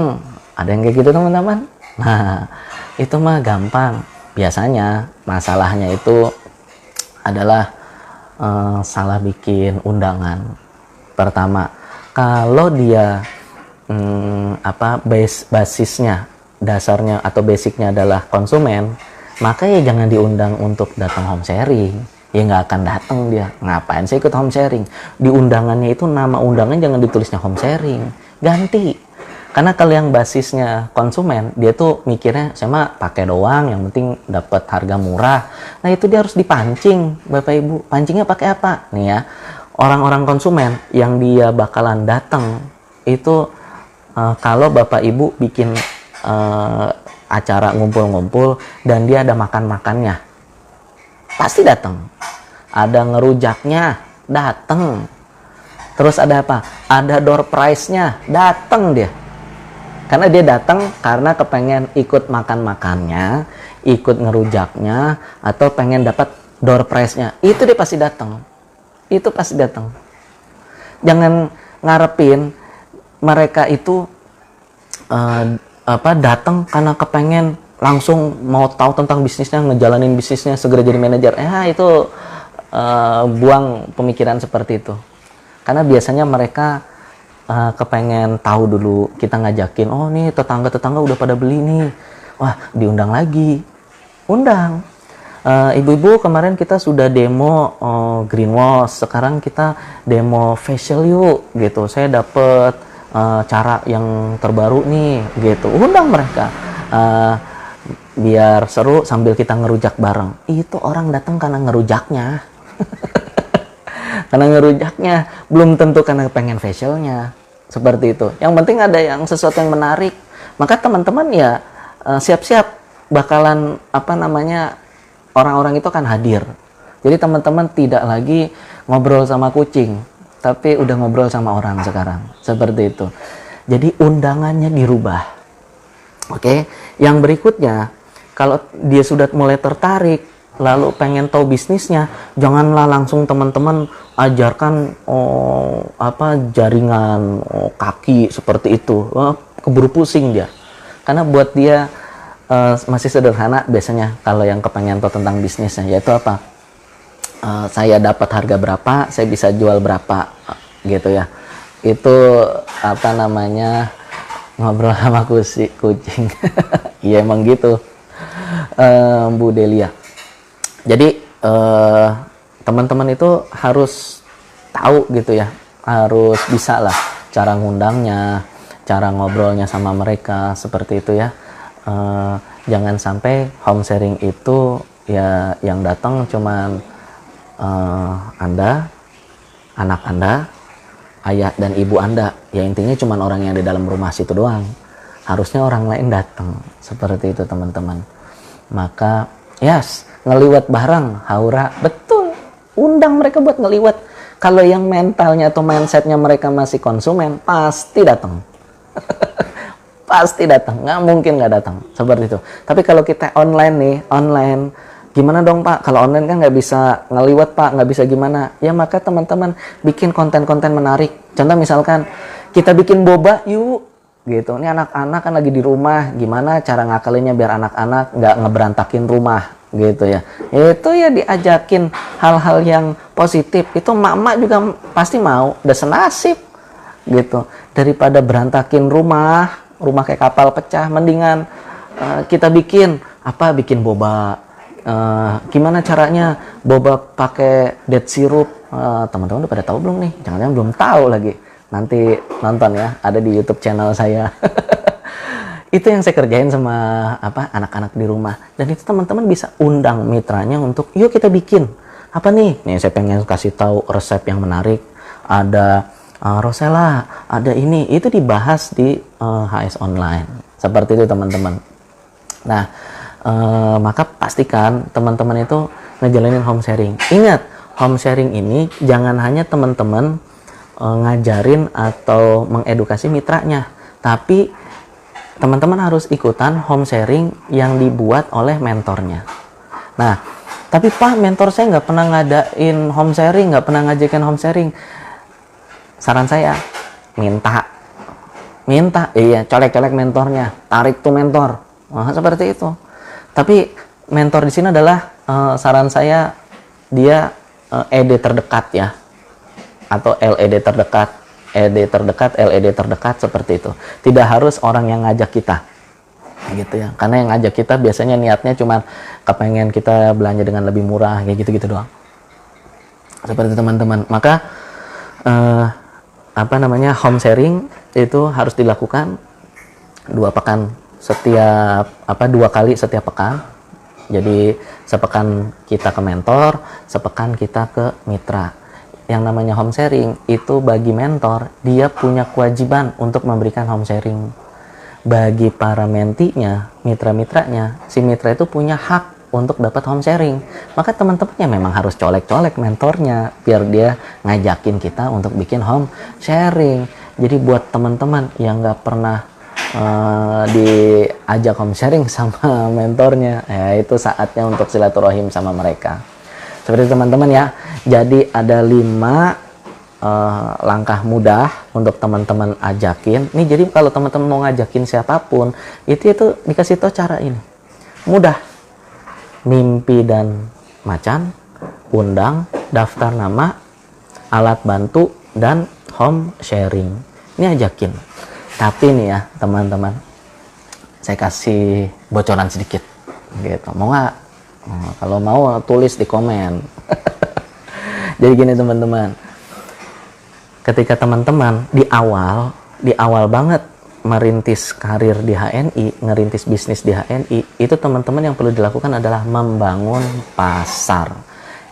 Ada yang kayak gitu teman-teman? Nah, itu mah gampang. Biasanya masalahnya itu adalah salah bikin undangan. Pertama, kalau dia basisnya, dasarnya atau basicnya adalah konsumen, maka ya jangan diundang untuk datang home sharing. Ya nggak akan datang dia. Ngapain saya ikut home sharing? Di undangannya itu nama undangan jangan ditulisnya home sharing, ganti. Karena kalau yang basisnya konsumen, dia tuh mikirnya saya mah pakai doang, yang penting dapat harga murah. Nah itu dia harus dipancing, Bapak Ibu. Pancingnya pakai apa? Nih ya, orang-orang konsumen yang dia bakalan datang itu kalau Bapak Ibu bikin acara ngumpul-ngumpul dan dia ada makan-makannya, pasti datang. Ada ngerujaknya, datang. Terus ada apa? Ada door prize-nya, datang dia. Karena dia datang karena kepengen ikut makan-makannya, ikut ngerujaknya, atau pengen dapat door prize-nya. Itu dia pasti datang. Itu pasti datang. Jangan ngarepin mereka itu datang karena kepengen langsung mau tahu tentang bisnisnya, ngejalanin bisnisnya, segera jadi manajer. Itu buang pemikiran seperti itu. Karena biasanya mereka kepengen tahu dulu, kita ngajakin, oh nih tetangga-tetangga udah pada beli nih. Wah, diundang lagi. Undang. Ibu-ibu, kemarin kita sudah demo greenwash, sekarang kita demo facial yuk, gitu. Saya dapet cara yang terbaru nih, gitu. Undang mereka. Biar seru sambil kita ngerujak bareng. Itu orang datang karena ngerujaknya. Karena ngerujaknya, belum tentu karena pengen facialnya. Seperti itu. Yang penting ada yang sesuatu yang menarik. Maka teman-teman ya siap-siap bakalan orang-orang itu akan hadir. Jadi teman-teman tidak lagi ngobrol sama kucing, tapi udah ngobrol sama orang sekarang. Seperti itu. Jadi undangannya dirubah. Oke. Yang berikutnya, kalau dia sudah mulai tertarik, lalu pengen tahu bisnisnya, janganlah langsung teman-teman ajarkan jaringan kaki seperti itu. Keburu pusing dia. Karena buat dia masih sederhana biasanya kalau yang kepengen tahu tentang bisnisnya, yaitu apa? Saya dapat harga berapa, saya bisa jual berapa, gitu ya. Itu ngobrol sama kucing. Iya emang gitu, Bu Delia. Jadi teman-teman itu harus tahu gitu ya, harus bisa lah cara ngundangnya, cara ngobrolnya sama mereka, seperti itu ya. Jangan sampai home sharing itu ya yang datang cuman Anda, anak Anda, ayah dan ibu Anda. Ya intinya cuman orang yang di dalam rumah situ doang. Harusnya orang lain datang. Seperti itu teman-teman. Maka yes, ngeliwat bareng, haura, betul. Undang mereka buat ngeliwat. Kalau yang mentalnya atau mindsetnya mereka masih konsumen, pasti datang. Pasti datang, nggak mungkin nggak datang. Seperti itu. Tapi kalau kita online nih, online, gimana dong Pak? Kalau online kan nggak bisa ngeliwat Pak, nggak bisa gimana. Ya maka teman-teman bikin konten-konten menarik. Contoh misalkan, kita bikin boba yuk. Gitu. Ini anak-anak kan lagi di rumah, gimana cara ngakalinnya biar anak-anak nggak ngeberantakin rumah. Gitu ya. Itu ya diajakin hal-hal yang positif. Itu emak-emak juga pasti mau, udah senasib. Gitu. Daripada berantakin rumah kayak kapal pecah, mendingan kita bikin boba. Gimana caranya boba pakai date syrup? Teman-teman udah pada tahu belum nih? Jangan-jangan belum tahu lagi. Nanti nonton ya, ada di YouTube channel saya. Itu yang saya kerjain sama anak-anak di rumah. Dan itu teman-teman bisa undang mitranya untuk, yuk kita bikin. Apa nih? Nih saya pengen kasih tahu resep yang menarik. Ada Rosella, ada ini, itu dibahas di HS Online. Seperti itu teman-teman. Nah, maka pastikan teman-teman itu ngejalanin home sharing. Ingat, home sharing ini jangan hanya teman-teman ngajarin atau mengedukasi mitranya, tapi teman-teman harus ikutan home sharing yang dibuat oleh mentornya. Nah, tapi Pak, mentor saya nggak pernah ngadain home sharing, nggak pernah ngajakin home sharing. Saran saya, minta, colek-colek mentornya, tarik tuh mentor, seperti itu. Tapi mentor di sini adalah saran saya dia ED terdekat ya, atau LED terdekat, LED terdekat seperti itu. Tidak harus orang yang ngajak kita, gitu ya. Karena yang ngajak kita biasanya niatnya cuma kepengen kita belanja dengan lebih murah, kayak gitu-gitu doang. Seperti teman-teman. Maka home sharing itu harus dilakukan 2 kali setiap pekan. Jadi sepekan kita ke mentor, sepekan kita ke mitra. Yang namanya home sharing itu bagi mentor, dia punya kewajiban untuk memberikan home sharing. Bagi para mentinya, mitra-mitranya, si mitra itu punya hak untuk dapat home sharing. Maka teman-temannya memang harus colek-colek mentornya biar dia ngajakin kita untuk bikin home sharing. Jadi buat teman-teman yang nggak pernah diajak home sharing sama mentornya, ya itu saatnya untuk silaturahim sama mereka. Seperti teman-teman ya. Jadi ada 5 langkah mudah untuk teman-teman ajakin. Nih jadi kalau teman-teman mau ngajakin siapapun, itu dikasih tahu cara ini. Mudah. Mimpi dan macan, undang, daftar nama, alat bantu, dan home sharing. Ini ajakin. Tapi nih ya teman-teman, saya kasih bocoran sedikit. Gitu. Mau nggak? Kalau mau tulis di komen. Jadi gini teman-teman, ketika teman-teman di awal banget merintis karir di HNI, ngerintis bisnis di HNI, itu teman-teman yang perlu dilakukan adalah membangun pasar.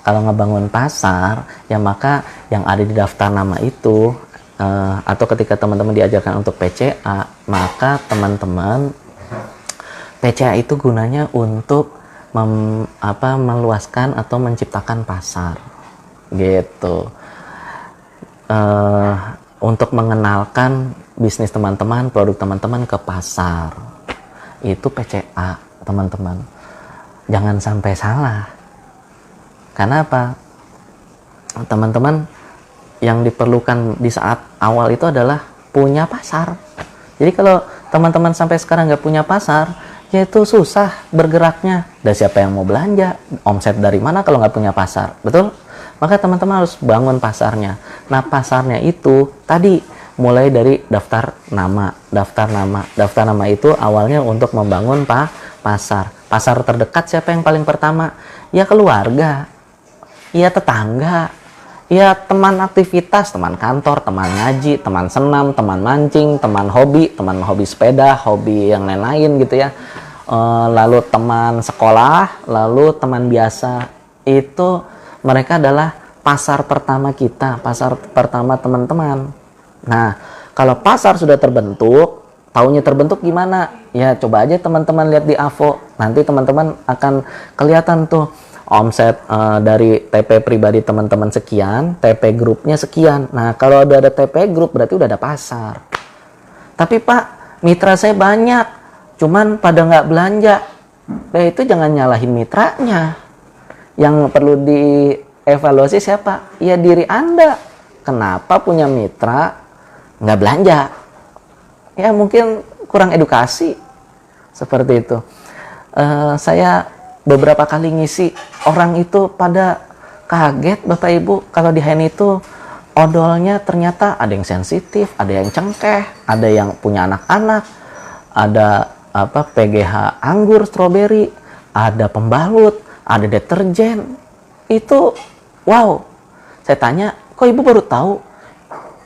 Kalau ngebangun pasar, ya maka yang ada di daftar nama itu, atau ketika teman-teman diajarkan untuk PCA, maka teman-teman PCA itu gunanya untuk meluaskan atau menciptakan pasar, gitu. Untuk mengenalkan bisnis teman-teman, produk teman-teman ke pasar. Itu PCA, teman-teman. Jangan sampai salah. Karena apa? Teman-teman, yang diperlukan di saat awal itu adalah punya pasar. Jadi kalau teman-teman sampai sekarang nggak punya pasar, ya itu susah bergeraknya. Dan siapa yang mau belanja? Omset dari mana kalau nggak punya pasar? Betul? Maka teman-teman harus bangun pasarnya. Nah, pasarnya itu tadi mulai dari daftar nama. Daftar nama itu awalnya untuk membangun pasar. Pasar terdekat siapa yang paling pertama? Ya keluarga, ya tetangga, ya teman aktivitas, teman kantor, teman ngaji, teman senam, teman mancing, teman hobi sepeda, hobi yang lain-lain gitu ya. lalu teman sekolah, lalu teman biasa. Itu mereka adalah pasar pertama kita, pasar pertama teman-teman. Nah, kalau pasar sudah terbentuk, taunya terbentuk gimana? Ya coba aja teman-teman lihat di AVO. Nanti teman-teman akan kelihatan tuh omset dari TP pribadi teman-teman sekian, TP grupnya sekian. Nah, kalau udah ada TP grup berarti udah ada pasar. Tapi Pak, mitra saya banyak, cuman pada nggak belanja. Nah, itu jangan nyalahin mitranya. Yang perlu dievaluasi siapa? Ya diri Anda. Kenapa punya mitra nggak belanja? Ya mungkin kurang edukasi. Seperti itu. Saya beberapa kali ngisi, orang itu pada kaget Bapak Ibu kalau di hand itu odolnya ternyata ada yang sensitif, ada yang cengkeh, ada yang punya anak-anak, ada PGH anggur, stroberi, ada pembalut, ada deterjen. Itu wow. Saya tanya, kok Ibu baru tahu?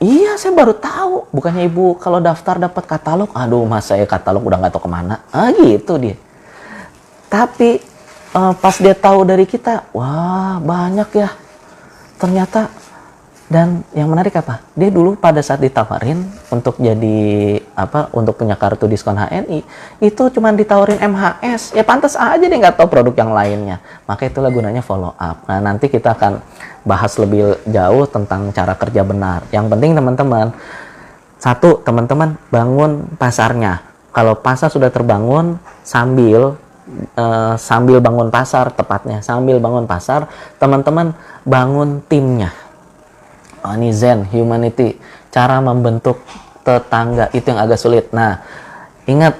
Iya, saya baru tahu. Bukannya Ibu kalau daftar dapat katalog? Aduh, Mas, saya katalog udah nggak tahu kemana. Gitu dia. Tapi pas dia tahu dari kita, wah banyak ya. Ternyata. Dan yang menarik apa? Dia dulu pada saat ditawarin untuk jadi untuk punya kartu diskon HNI, itu cuma ditawarin MHS. Ya pantas aja dia nggak tahu produk yang lainnya. Maka itulah gunanya follow up. Nah, nanti kita akan bahas lebih jauh tentang cara kerja benar. Yang penting teman-teman, satu, teman-teman bangun pasarnya. Kalau pasar sudah terbangun, sambil bangun pasar, tepatnya sambil bangun pasar, teman-teman bangun timnya. Ini Zen, humanity, cara membentuk tetangga itu yang agak sulit. Nah, ingat,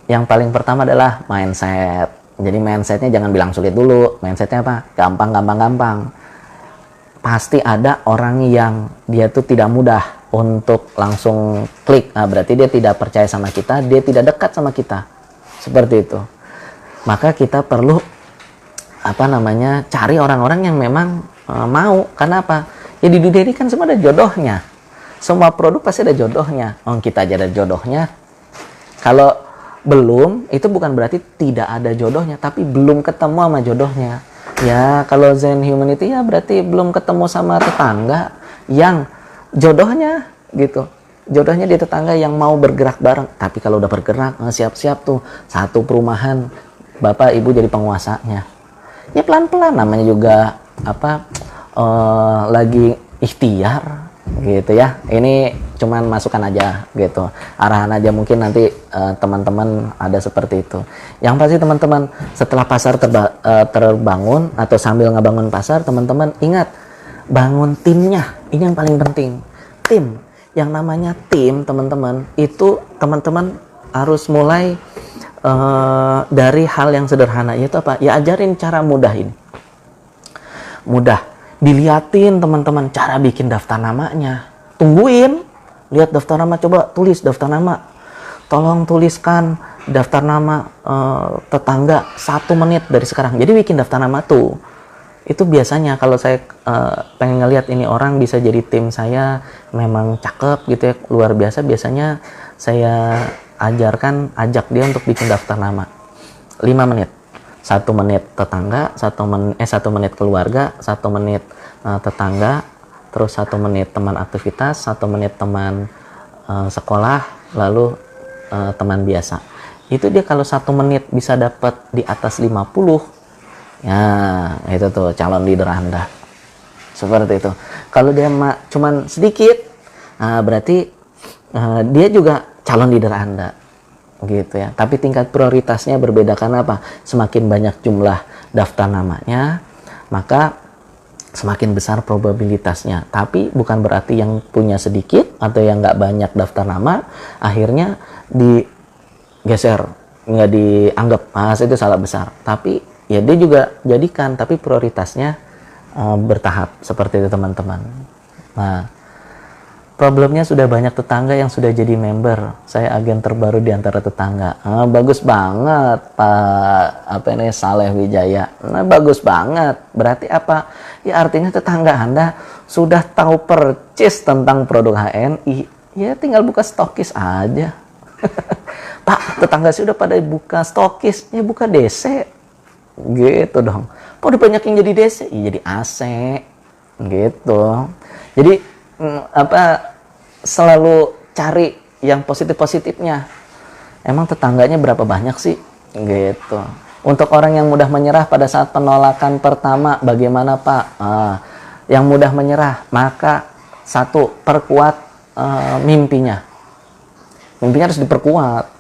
yang paling pertama adalah mindset. Jadi mindsetnya jangan bilang sulit dulu. Mindsetnya apa? Gampang. Pasti ada orang yang dia tuh tidak mudah untuk langsung klik. Nah, berarti dia tidak percaya sama kita, dia tidak dekat sama kita. Seperti itu. Maka kita perlu cari orang-orang yang memang mau. Karena apa? Ya di dunia ini kan semua ada jodohnya. Semua produk pasti ada jodohnya. Kita aja ada jodohnya. Kalau belum, itu bukan berarti tidak ada jodohnya, tapi belum ketemu sama jodohnya. Ya, kalau Zen Humanity ya berarti belum ketemu sama tetangga yang jodohnya gitu. Jodohnya di tetangga yang mau bergerak bareng. Tapi kalau udah bergerak, siap-siap tuh satu perumahan, Bapak Ibu jadi penguasanya. Ya pelan-pelan, namanya juga lagi ikhtiar gitu ya. Ini cuman masukan aja gitu, arahan aja, mungkin nanti teman-teman ada seperti itu. Yang pasti teman-teman, setelah pasar terbangun atau sambil ngebangun pasar, teman-teman ingat bangun timnya. Ini yang paling penting, tim. Yang namanya tim, teman-teman, itu teman-teman harus mulai dari hal yang sederhana, yaitu apa? Ya ajarin cara mudah ini. Mudah. Diliatin teman-teman cara bikin daftar namanya. Tungguin, lihat daftar nama, coba tulis daftar nama. Tolong tuliskan daftar nama tetangga 1 menit dari sekarang. Jadi bikin daftar nama tuh. Itu biasanya kalau saya pengen ngelihat ini orang bisa jadi tim saya memang cakep gitu ya, luar biasa, biasanya saya ajak dia untuk bikin daftar nama 5 menit. 1 menit tetangga, 1 menit keluarga, 1 menit tetangga, terus 1 menit teman aktivitas, 1 menit teman sekolah, lalu teman biasa. Itu dia kalau 1 menit bisa dapat di atas 50, ya itu tuh calon leader Anda. Seperti itu. Kalau dia cuman sedikit, berarti dia juga calon leader Anda. Gitu ya. Tapi tingkat prioritasnya berbeda. Karena apa? Semakin banyak jumlah daftar namanya, maka semakin besar probabilitasnya. Tapi bukan berarti yang punya sedikit atau yang nggak banyak daftar nama akhirnya digeser, nggak dianggap, itu salah besar. Tapi ya dia juga jadikan, tapi prioritasnya bertahap. Seperti itu teman-teman. Nah, problemnya sudah banyak tetangga yang sudah jadi member. Saya agen terbaru di antara tetangga. Bagus banget Pak Saleh Wijaya. Nah, bagus banget. Berarti apa? Ya artinya tetangga Anda sudah tahu percis tentang produk HNI. Ya tinggal buka stokis aja. Pak, tetangga saya udah pada buka stokis, ya buka DC. Gitu dong. Kok udah banyak yang jadi DC? Ya jadi AC. Gitu. Jadi selalu cari yang positif-positifnya. Emang tetangganya berapa banyak sih? Gitu. Untuk orang yang mudah menyerah pada saat penolakan pertama, bagaimana Pak? Yang mudah menyerah, maka satu, perkuat mimpinya. Mimpinya harus diperkuat.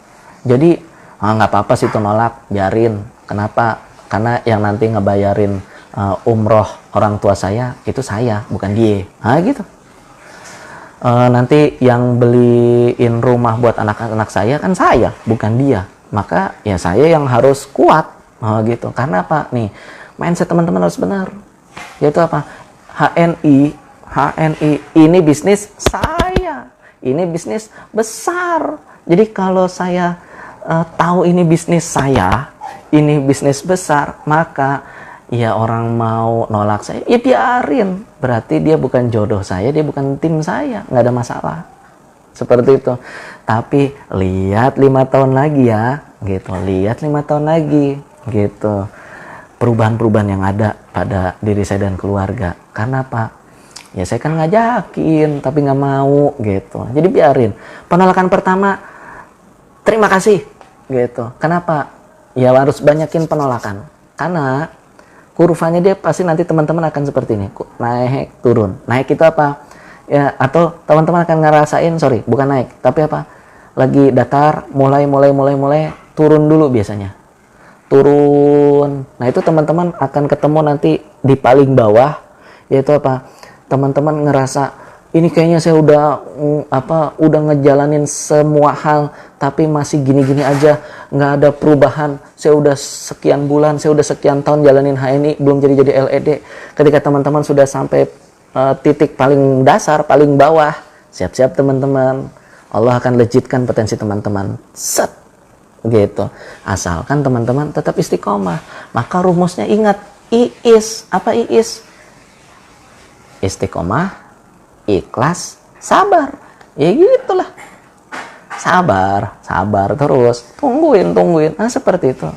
Jadi, nggak apa-apa sih itu nolak, biarin. Kenapa? Karena yang nanti ngebayarin umroh orang tua saya, itu saya, bukan dia. Gitu. Nanti yang beliin rumah buat anak-anak saya kan saya, bukan dia. Maka ya saya yang harus kuat, gitu. Karena apa? Nih, mindset teman-teman harus benar. Yaitu apa? HNI, ini bisnis saya, ini bisnis besar. Jadi kalau saya tahu ini bisnis saya, ini bisnis besar, maka ya orang mau nolak saya, ya biarin. Berarti dia bukan jodoh saya, dia bukan tim saya, nggak ada masalah. Seperti itu. Tapi lihat 5 tahun lagi ya, gitu. Lihat 5 tahun lagi, gitu. Perubahan-perubahan yang ada pada diri saya dan keluarga. Karena apa? Ya saya kan ngajakin, tapi nggak mau, gitu. Jadi biarin. Penolakan pertama, terima kasih, gitu. Kenapa? Ya harus banyakin penolakan. Karena kurvanya dia pasti nanti teman-teman akan seperti ini, naik turun. Naik itu apa? Ya, atau teman-teman akan ngerasain, bukan naik, tapi apa? Lagi datar, mulai turun dulu biasanya. Turun. Nah, itu teman-teman akan ketemu nanti di paling bawah, yaitu apa? Teman-teman ngerasa ini kayaknya saya udah ngejalanin semua hal, tapi masih gini-gini aja, nggak ada perubahan. Saya udah sekian bulan, saya udah sekian tahun jalanin HNI, belum jadi LED. Ketika teman-teman sudah sampai titik paling dasar, paling bawah, siap-siap teman-teman. Allah akan legitkan potensi teman-teman. Set. Gitu. Asalkan teman-teman tetap istiqomah. Maka rumusnya ingat, IIS. Apa IIS? Istiqomah, ikhlas, sabar. Ya gitulah. Sabar terus. Tungguin. Nah, seperti itu.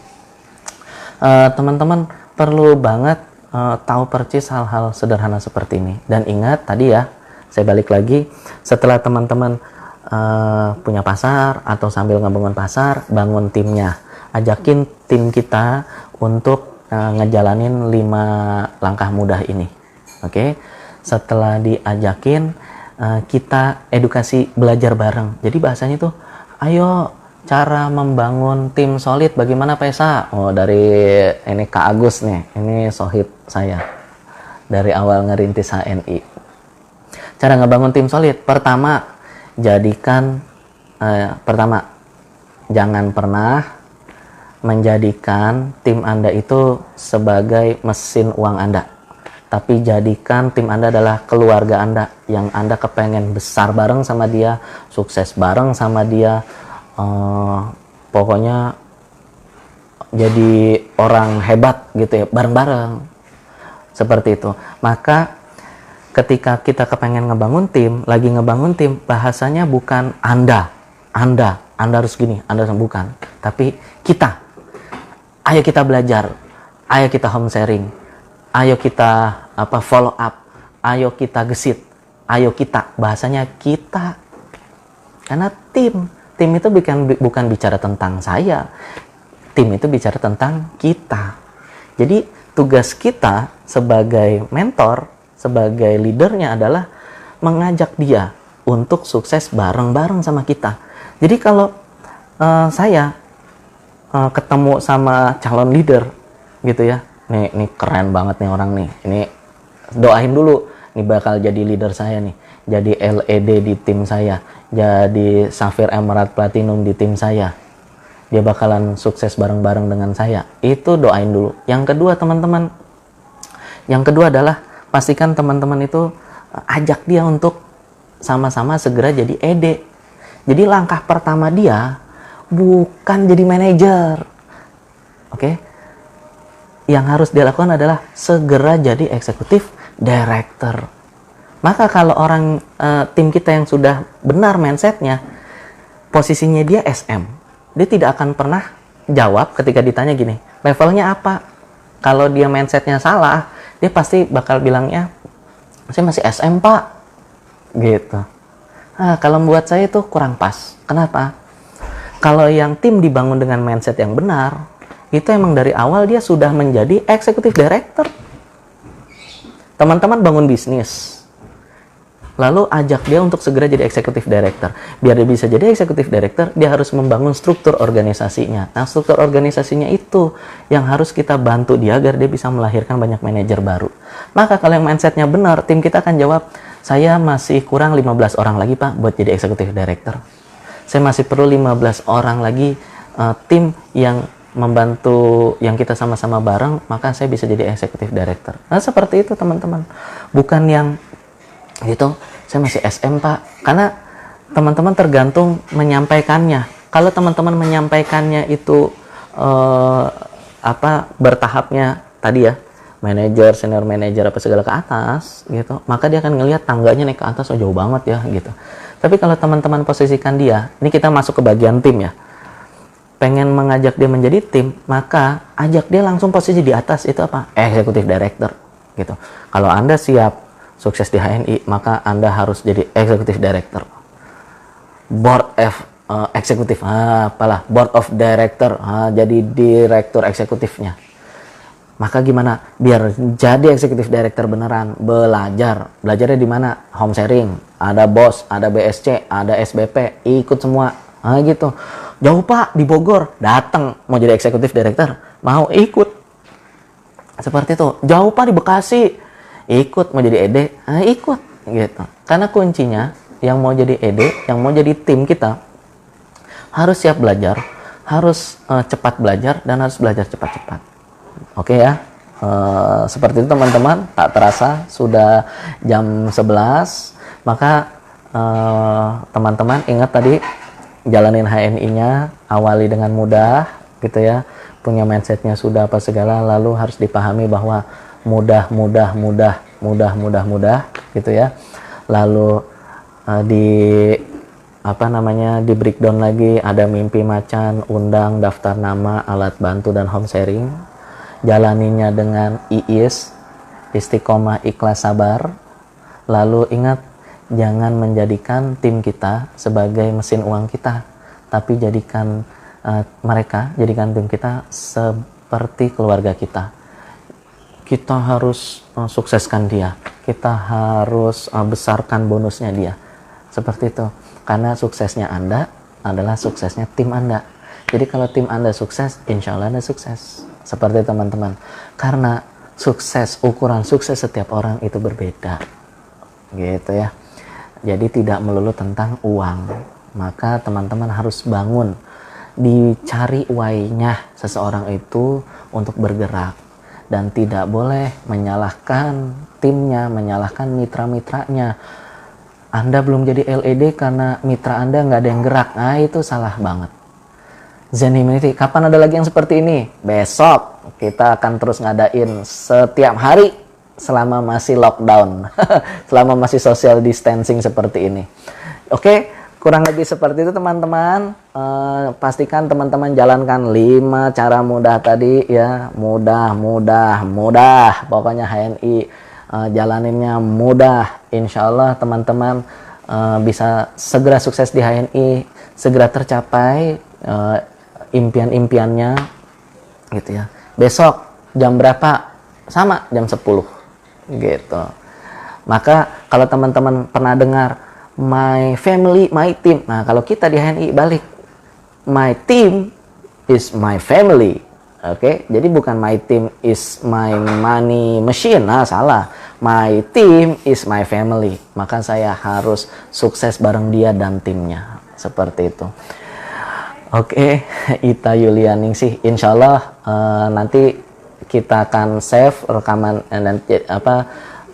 Teman-teman perlu banget tahu percis hal-hal sederhana seperti ini. Dan ingat tadi ya, saya balik lagi, setelah teman-teman punya pasar atau sambil ngebangun pasar, bangun timnya. Ajakin tim kita untuk ngejalanin 5 langkah mudah ini. Oke? Setelah diajakin, kita edukasi belajar bareng. Jadi bahasanya tuh, ayo cara membangun tim solid bagaimana Pak Esa? Oh, dari ini Kak Agus nih, ini sohib saya dari awal ngerintis HNI. Cara ngebangun tim solid, pertama jangan pernah menjadikan tim Anda itu sebagai mesin uang Anda, tapi jadikan tim Anda adalah keluarga Anda yang Anda kepengen besar bareng sama dia, sukses bareng sama dia. Pokoknya jadi orang hebat gitu ya, bareng-bareng seperti itu. Maka ketika kita kepengen ngebangun tim, bahasanya bukan Anda harus gini, Anda harus bukan, tapi kita. Ayo kita belajar, ayo kita home sharing, ayo kita follow up, ayo kita gesit, ayo kita, bahasanya kita. Karena tim itu bukan bicara tentang saya. Tim itu bicara tentang kita. Jadi tugas kita sebagai mentor, sebagai leadernya adalah mengajak dia untuk sukses bareng-bareng sama kita. Jadi kalau saya ketemu sama calon leader gitu ya, nih keren banget nih orang nih. Ini doain dulu, nih bakal jadi leader saya nih. Jadi LED di tim saya, jadi Sapphire Emerald Platinum di tim saya. Dia bakalan sukses bareng-bareng dengan saya. Itu doain dulu. Yang kedua teman-teman, adalah pastikan teman-teman itu ajak dia untuk sama-sama segera jadi ED. Jadi langkah pertama dia bukan jadi manajer. Oke? Yang harus dia lakukan adalah segera jadi eksekutif director. Maka kalau tim kita yang sudah benar mindsetnya, posisinya dia SM, dia tidak akan pernah jawab ketika ditanya gini, levelnya apa? Kalau dia mindsetnya salah, dia pasti bakal bilangnya, saya masih SM Pak, gitu. Nah, kalau buat saya itu kurang pas. Kenapa? Kalau yang tim dibangun dengan mindset yang benar, itu emang dari awal dia sudah menjadi executive director. Teman-teman bangun bisnis, lalu ajak dia untuk segera jadi executive director. Biar dia bisa jadi executive director, dia harus membangun struktur organisasinya. Nah, struktur organisasinya itu yang harus kita bantu dia agar dia bisa melahirkan banyak manajer baru. Maka kalau yang mindsetnya benar, tim kita akan jawab, saya masih kurang 15 orang lagi Pak buat jadi executive director. Saya masih perlu 15 orang lagi tim yang membantu yang kita sama-sama bareng, maka saya bisa jadi executive director. Nah, seperti itu teman-teman. Bukan yang gitu, saya masih SM Pak. Karena teman-teman tergantung menyampaikannya. Kalau teman-teman menyampaikannya itu bertahapnya tadi ya, manajer, senior manager apa segala ke atas gitu, maka dia akan ngelihat tangganya naik ke atas, oh jauh banget ya gitu. Tapi kalau teman-teman posisikan dia, ini kita masuk ke bagian tim ya, pengen mengajak dia menjadi tim, maka ajak dia langsung posisi di atas, itu apa? Executive Director gitu. Kalau Anda siap sukses di HNI, maka Anda harus jadi Executive Director. Board Board of Director, jadi direktur eksekutifnya. Maka gimana? Biar jadi Executive Director beneran, belajarnya di mana? Home sharing, ada BOS, ada BSC, ada SBP, ikut semua, gitu. Jauh Pak, di Bogor, datang mau jadi Executive Director, mau ikut. Seperti itu. Jauh Pak, di Bekasi, ikut mau jadi ED, ikut gitu. Karena kuncinya yang mau jadi ED, yang mau jadi tim kita harus siap belajar, harus cepat belajar, dan harus belajar cepat-cepat. Oke ya. Seperti itu teman-teman, tak terasa sudah jam 11. Maka teman-teman ingat tadi, jalanin HNI-nya, awali dengan mudah gitu ya, punya mindsetnya sudah apa segala, lalu harus dipahami bahwa mudah gitu ya. Lalu di breakdown lagi, ada mimpi macan, undang, daftar nama, alat bantu, dan home sharing. Jalaninya dengan istiqomah, ikhlas, sabar. Lalu ingat, jangan menjadikan tim kita sebagai mesin uang kita, tapi jadikan jadikan tim kita seperti keluarga kita. Kita harus sukseskan dia, kita harus besarkan bonusnya dia. Seperti itu. Karena suksesnya Anda adalah suksesnya tim Anda. Jadi kalau tim Anda sukses, insya Allah Anda sukses. Seperti teman-teman. Karena ukuran sukses setiap orang itu berbeda. Gitu ya. Jadi tidak melulu tentang uang. Maka teman-teman harus bangun. Dicari why-nya seseorang itu untuk bergerak. Dan tidak boleh menyalahkan timnya, menyalahkan mitra-mitranya. Anda belum jadi LED karena mitra Anda nggak ada yang gerak. Nah, itu salah banget. Zen Humanity, kapan ada lagi yang seperti ini? Besok kita akan terus ngadain setiap hari selama masih lockdown, selama masih social distancing seperti ini. Oke, kurang lebih seperti itu teman-teman. Pastikan teman-teman jalankan 5 cara mudah tadi ya. Mudah. Pokoknya HNI jalaninnya mudah. Insya Allah teman-teman bisa segera sukses di HNI, segera tercapai impian-impiannya gitu ya. Besok jam berapa? Sama jam 10 gitu. Maka kalau teman-teman pernah dengar my family, my team. Nah, kalau kita di HNI balik, my team is my family. Oke, jadi bukan my team is my money machine. Nah, salah. My team is my family. Maka saya harus sukses bareng dia dan timnya. Seperti itu. Oke, Ita Yulianingsih, insya Allah nanti kita akan save rekaman dan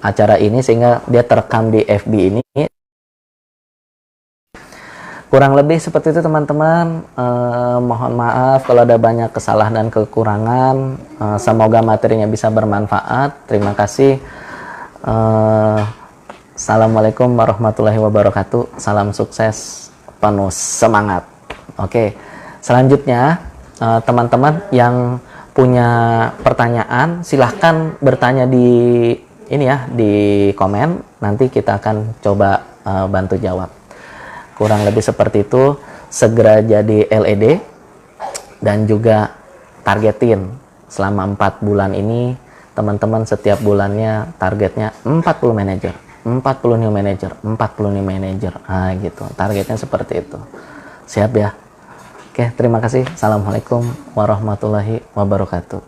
acara ini sehingga dia terekam di FB ini. Kurang lebih seperti itu teman-teman. Mohon maaf kalau ada banyak kesalahan dan kekurangan. Semoga materinya bisa bermanfaat. Terima kasih. Assalamualaikum warahmatullahi wabarakatuh. Salam sukses, penuh semangat. Oke, Selanjutnya, teman-teman yang punya pertanyaan silahkan bertanya di ini ya, di komen, nanti kita akan coba bantu jawab. Kurang lebih seperti itu. Segera jadi LED dan juga targetin selama 4 bulan ini teman-teman setiap bulannya targetnya 40 manajer, 40 new manager, 40 new manager. Nah, gitu. Targetnya seperti itu. Siap ya? Oke, terima kasih. Assalamualaikum warahmatullahi wabarakatuh.